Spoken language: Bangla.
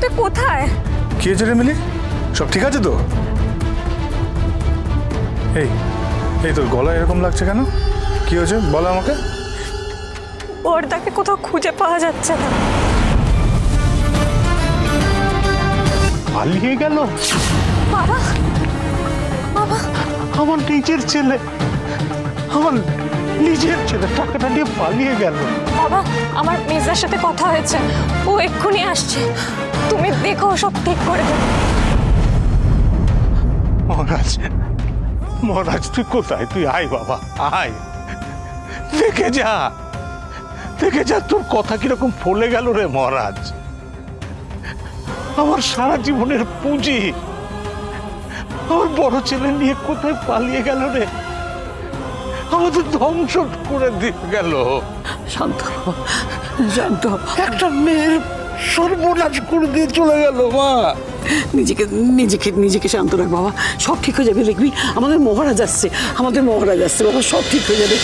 তুই কোথায়? কি হয়েছে রে মিলি? সব ঠিক আছে তো? এই এই তোর গলা এরকম লাগছে কেন? কি হয়েছে বলো আমাকে। বড়দাকে কোথাও খুঁজে পাওয়া যাচ্ছে না। পালিয়ে গেল? বাবা, বাবা, আমার নিজের ছেলে, আমার নিজের ছেলে টাকাটা নিয়ে পালিয়ে গেল। বাবা, আমার মির্জার সাথে কথা হয়েছে, ও এক্ষুনি আসছে, তুমি দেখো সব ঠিক করে দেবে। মহারাজ, মহারাজ তুই কোথায়? তুই আয় বাবা, আয়, দেখে যা, দেখে যা তোর কথা কিরকম ফলে গেল রে মহারাজ। আমার সারা জীবনের পুঁজি আমার বড় ছেলে নিয়ে কোথায় পালিয়ে গেল রে, আমাদের ধ্বংস করে দিয়ে গেল। শান্ত শান্ত, একটা মেয়ের সর্বনাশ করে দিয়ে চলে গেল। মা, নিজেকে নিজেকে নিজেকে শান্ত রাখ বাবা, সব ঠিক হয়ে যাবে, দেখবি আমাদের মহারাজ আসছে, আমাদের মহারাজ আসছে বাবা, সব ঠিক হয়ে যাবে।